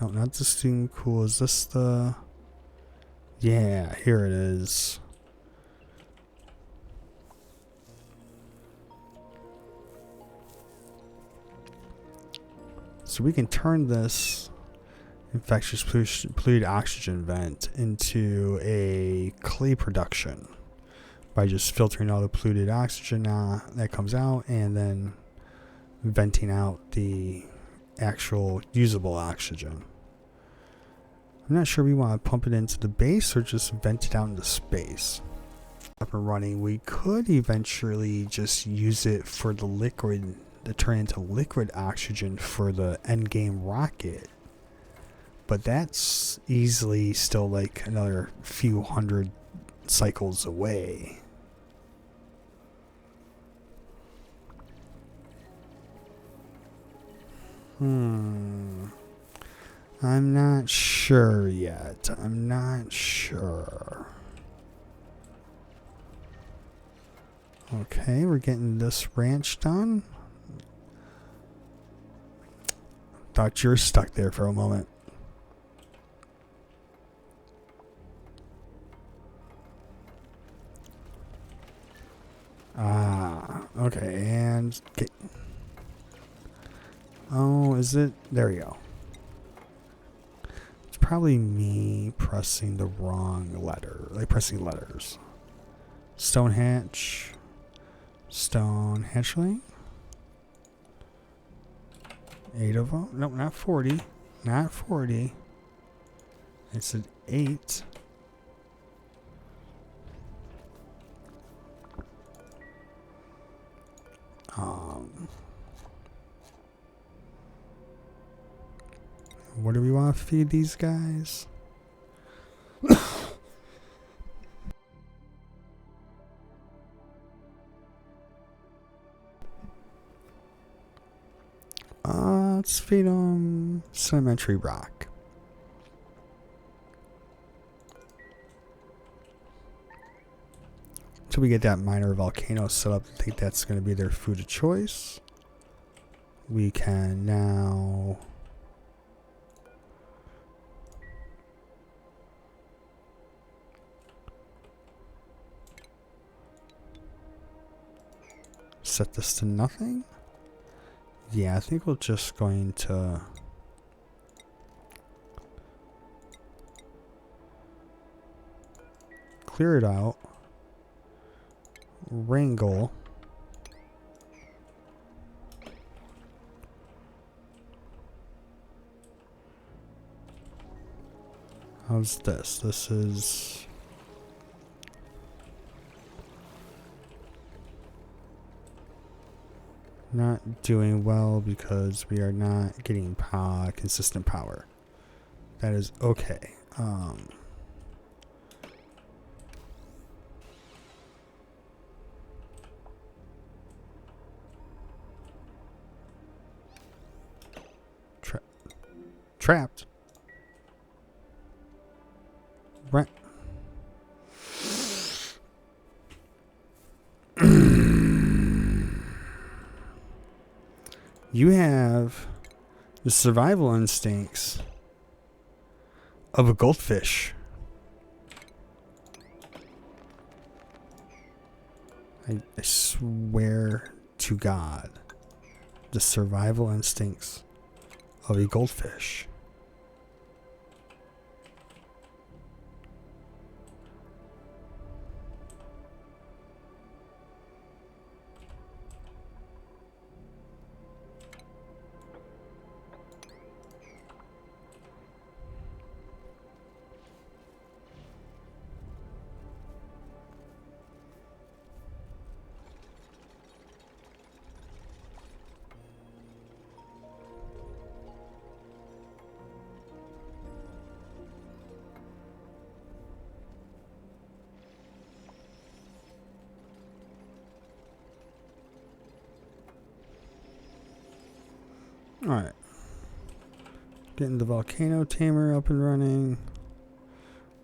no, not the steam cool. Is this the, yeah, here it is. So we can turn this infectious polluted oxygen vent into a clay production by just filtering all the polluted oxygen that comes out and then venting out the actual usable oxygen. I'm not sure we want to pump it into the base or just vent it out into space. Up and running, we could eventually just use it for the liquid to turn into liquid oxygen for the endgame rocket. But that's easily still like another few hundred cycles away. I'm not sure yet. I'm not sure. Okay, we're getting this ranch done. Thought you were stuck there for a moment. Okay, and get. Oh, is it? There we go. It's probably me pressing the wrong letter, like pressing letters. Stone hatchling. Eight of them? Nope, not 40. Not 40. It's an 8. What do we want to feed these guys? Let's feed them sedimentary rock. Till we get that minor volcano set up. I think that's going to be their food of choice. We can now set this to nothing. Yeah, I think we're just going to clear it out, wrangle, how's this? This is not doing well because we are not getting consistent power. That is okay. Trapped. Right. You have the survival instincts of a goldfish. I swear to God, the survival instincts of a goldfish. Alright. Getting the volcano tamer up and running.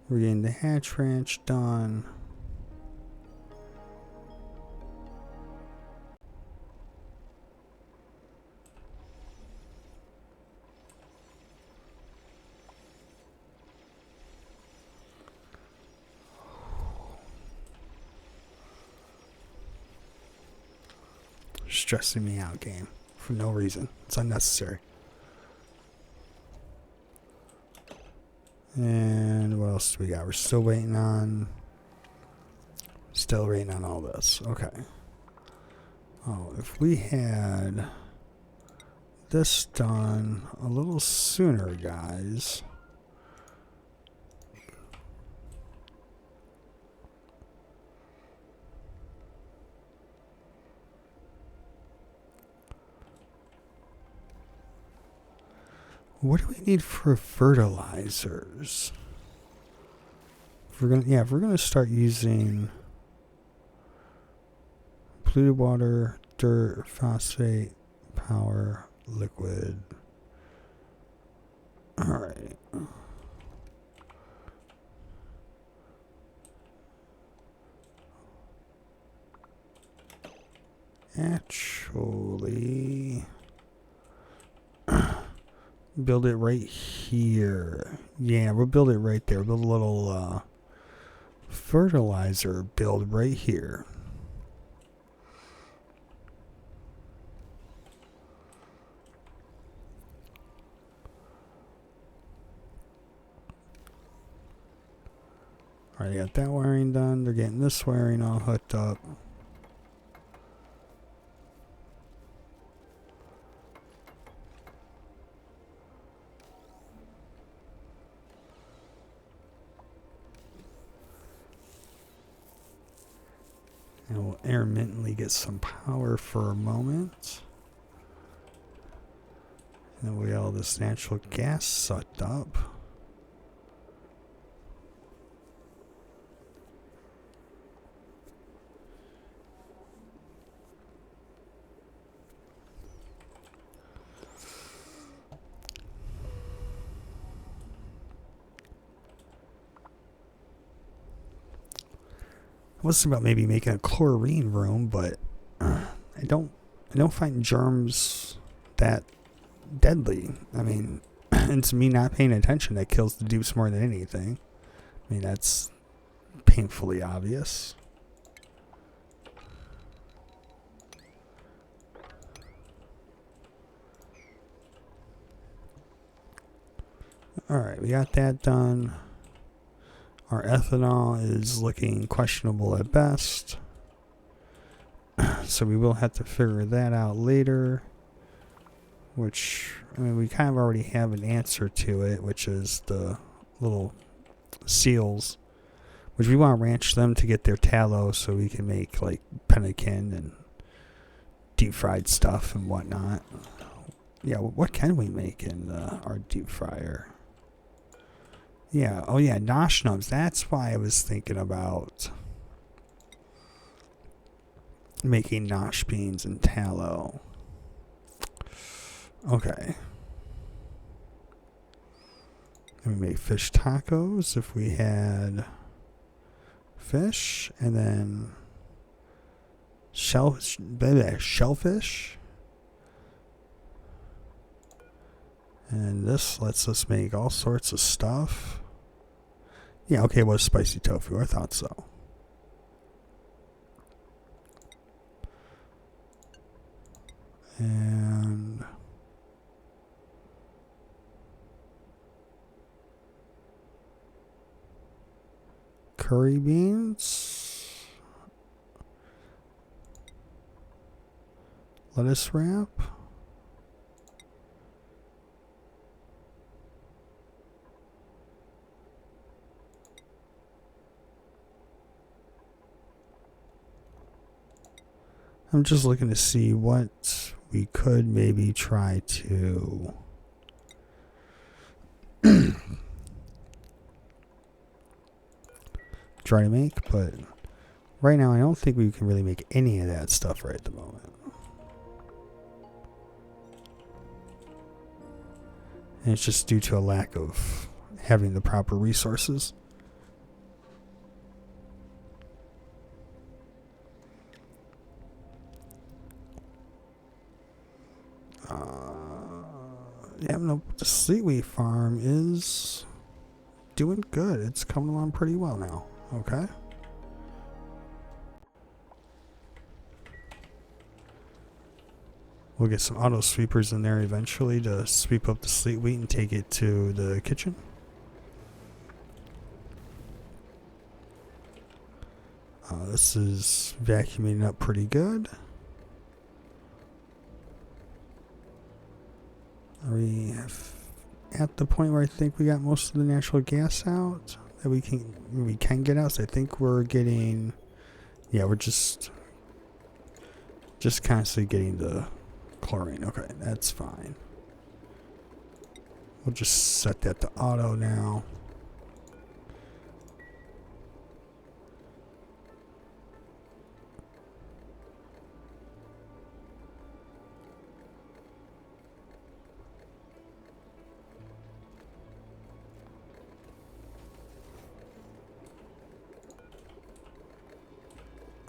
We're getting the hatch ranch done. Stressing me out, game. For no reason. It's unnecessary. And what else do we got? We're still waiting on all this. Okay. Oh, if we had this done a little sooner, guys. What do we need for fertilizers? If we're gonna start using polluted water, dirt, phosphate, power, liquid. All right. Actually, build it right here. Yeah, we'll build it right there. Build a little fertilizer build right here. Alright, got that wiring done. They're getting this wiring all hooked up. And we'll intermittently get some power for a moment. And we got all this natural gas sucked up. was about maybe making a chlorine room, but I don't find germs that deadly. I mean, it's me not paying attention that kills the dupes more than anything. I mean, that's painfully obvious. Alright, we got that done. Our ethanol is looking questionable at best. So we will have to figure that out later. Which, I mean, we kind of already have an answer to it, which is the little seals. Which we want to ranch them to get their tallow so we can make, like, pemmican and deep fried stuff and whatnot. Yeah, what can we make in our deep fryer? Yeah, oh yeah, nosh nubs. That's why I was thinking about making nosh beans and tallow. Okay. And we make fish tacos if we had fish, and then shellfish. And this lets us make all sorts of stuff. Yeah, okay, it was spicy tofu. I thought so. And curry beans. Lettuce wrap. I'm just looking to see what we could maybe try to make, but right now I don't think we can really make any of that stuff right at the moment. And it's just due to a lack of having the proper resources. Yeah, no, the seaweed farm is doing good. It's coming along pretty well now. Okay. We'll get some auto sweepers in there eventually to sweep up the sleet wheat and take it to the kitchen. This is vacuuming up pretty good. Are we at the point where I think we got most of the natural gas out that we can get out? So I think we're getting, yeah, we're just constantly getting the chlorine. Okay, that's fine. We'll just set that to auto now.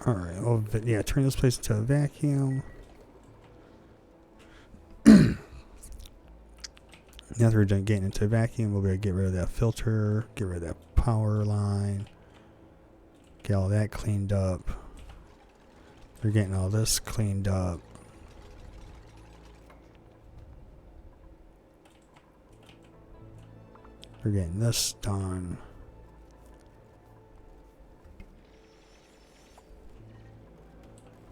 Alright, well, yeah, turn this place into a vacuum. Now that we're done getting into a vacuum, we'll be able to get rid of that filter, get rid of that power line, get all that cleaned up. We're getting all this cleaned up. We're getting this done.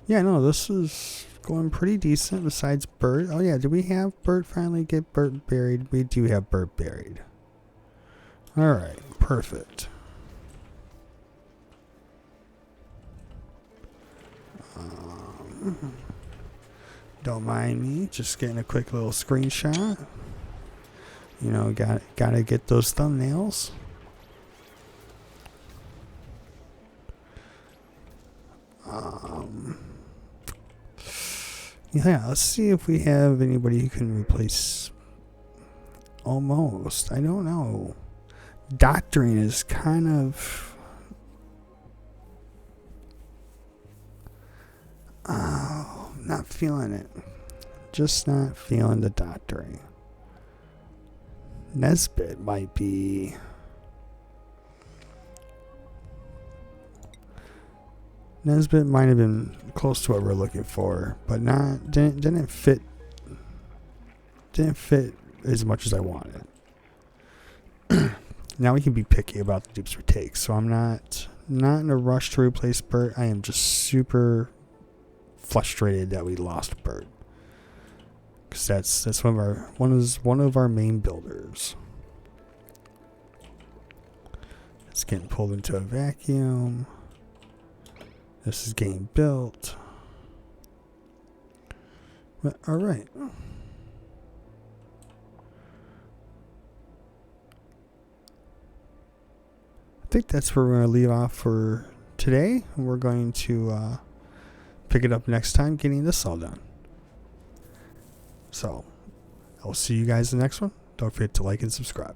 Yeah, no, this is going pretty decent besides Bert. Oh yeah, did we have Bert finally get Bert buried? We do have Bert buried. Alright, perfect. Don't mind me, just getting a quick little screenshot. You know, gotta get those thumbnails. Yeah, let's see if we have anybody who can replace. Almost. I don't know. Doctoring is kind of Not feeling it. Just not feeling the doctoring. Nesbit might be... Nesbit might have been close to what we're looking for, but didn't fit as much as I wanted. Now we can be picky about the dupes we take, so I'm not in a rush to replace Bert. I am just super frustrated that we lost Bert, because that's one of our main builders. It's getting pulled into a vacuum. This is getting built. But, all right. I think that's where we're going to leave off for today. We're going to pick it up next time, getting this all done. So, I'll see you guys in the next one. Don't forget to like and subscribe.